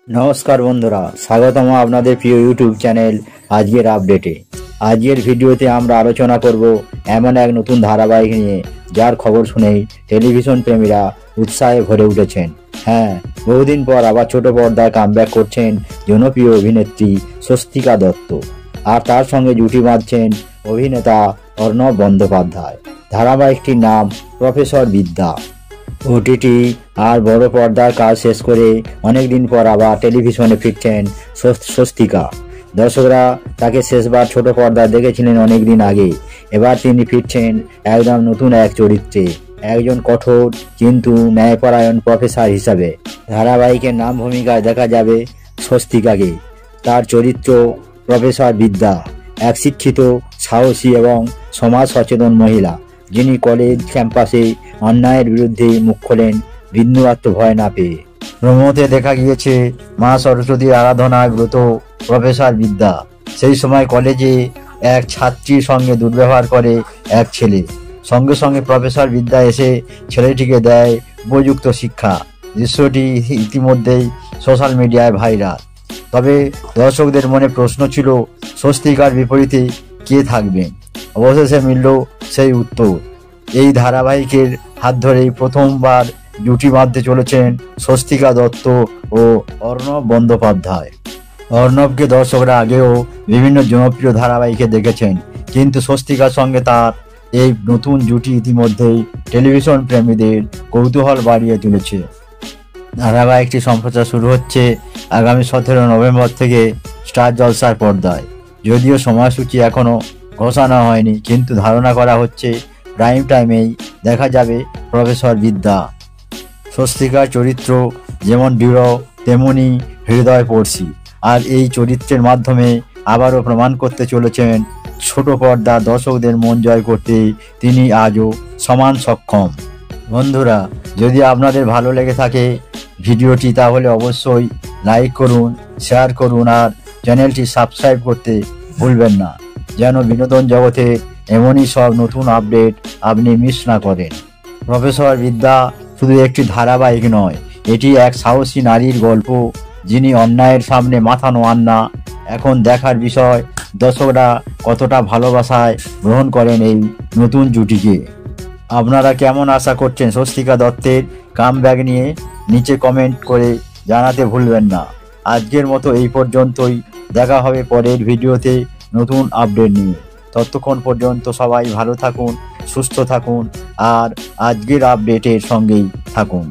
নমস্কার বন্ধুরা, স্বাগতম আপনাদের প্রিয় ইউটিউব চ্যানেল আজকের আপডেটে। আজকের ভিডিওতে আমরা আলোচনা করব এমন এক নতুন ধারাবাহিক নিয়ে যার খবর শুনেই টেলিভিশন প্রেমীরা উৎসাহে ভরে উঠেছেন। হ্যাঁ, বহুদিন পর আবার ছোট পর্দায় কামব্যাক করছেন জনপ্রিয় অভিনেত্রী স্বস্তিকা দত্ত, আর তার সঙ্গে জুটি বাঁধছেন অভিনেতা অর্ণব বন্দ্যোপাধ্যায়। ধারাবাহিকটির নাম প্রফেসর বিদ্যা। ওটিটি আর বড় পর্দার কাজ শেষ করে অনেকদিন পর আবার টেলিভিশনে ফিরছেন স্বস্তিকা। দর্শকরা তাকে শেষবার ছোট পর্দায় দেখেছিলেন অনেকদিন আগে। এবার তিনি ফিরছেন একদম নতুন এক চরিত্রে, একজন কঠোর কিন্তু ন্যায়পরায়ণ প্রফেসর হিসাবে। ধারাবাহিকের নাম ভূমিকায় দেখা যাবে স্বস্তিকাকে। তার চরিত্র প্রফেসর বিদ্যা, এক শিক্ষিত, সাহসী এবং সমাজ সচেতন মহিলা, যিনি কলেজ ক্যাম্পাসে অন্যায়ের বিরুদ্ধে মুখ খোলেন বিন্দুমাত্র ভয় না পেয়ে। প্রমোতে দেখা গিয়েছে মা সরস্বতীর আরাধনায় ব্রত প্রফেসর বিদ্যা। সেই সময় কলেজে এক ছাত্রীর সঙ্গে দুর্ব্যবহার করে এক ছেলে। সঙ্গে সঙ্গে প্রফেসর বিদ্যা এসে ছেলেটিকে দেয় উপযুক্ত শিক্ষা। দৃশ্যটি ইতিমধ্যেই সোশ্যাল মিডিয়ায় ভাইরাল। তবে দর্শকদের মনে প্রশ্ন ছিল, স্বস্তিকার বিপরীতে কে থাকবেন? অবশেষে মিলল সেই উত্তর। এই ধারাবাহিকের হাত ধরেই প্রথমবার জুটি বাঁধতে চলেছেন স্বস্তিকা দত্ত ও অর্ণব বন্দ্যোপাধ্যায়। অর্ণবকে দর্শকরা আগেও বিভিন্ন জনপ্রিয় ধারাবাহিকে দেখেছেন, কিন্তু স্বস্তিকার সঙ্গে তার এই নতুন জুটি ইতিমধ্যেই টেলিভিশন প্রেমীদের কৌতূহল বাড়িয়ে তুলেছে। ধারাবাহিকটি সম্প্রচার শুরু হচ্ছে আগামী 17 নভেম্বর থেকে স্টার জলসার পর্দায়। যদিও সময়সূচি এখনও ঘোষণা হয়নি, কিন্তু ধারণা করা হচ্ছে প্রাইম টাইমেই দেখা যাবে প্রফেসর বিদ্যা। স্বস্তিকার চরিত্র যেমন দৃঢ় তেমনি হৃদয়স্পর্শী, আর এই চরিত্রের মাধ্যমে আবারও প্রমাণ করতে চলেছেন ছোট পর্দা দর্শকদের মন জয় করতে তিনি আজও সমান সক্ষম। বন্ধুরা, যদি আপনাদের ভালো লেগে থাকে ভিডিওটি, তাহলে অবশ্যই লাইক করুন, শেয়ার করুন আর চ্যানেলটি সাবস্ক্রাইব করতে ভুলবেন না, যেন বিনোদন জগতে এমনই সব নতুন আপডেট আপনি মিস না করেন। প্রফেসর বিদ্যা শুধু একটি ধারাবাহিক নয়, এটি এক সাহসী নারীর গল্প, যিনি অন্যায়ের সামনে মাথা নোয়ান না। এখন দেখার বিষয় দর্শকরা কতটা ভালোবাসায় গ্রহণ করেন এই নতুন জুটিকে। আপনারা কেমন আশা করছেন স্বস্তিকা দত্তের কামব্যাক নিয়ে? নিচে কমেন্ট করে জানাতে ভুলবেন না। আজকের মতো এই পর্যন্তই, দেখা হবে পরের ভিডিওতে নতুন আপডেট নিয়ে। ততক্ষণ পর্যন্ত সবাই ভালো থাকুন, সুস্থ থাকুন আর আজকের আপডেটের সঙ্গেই থাকুন।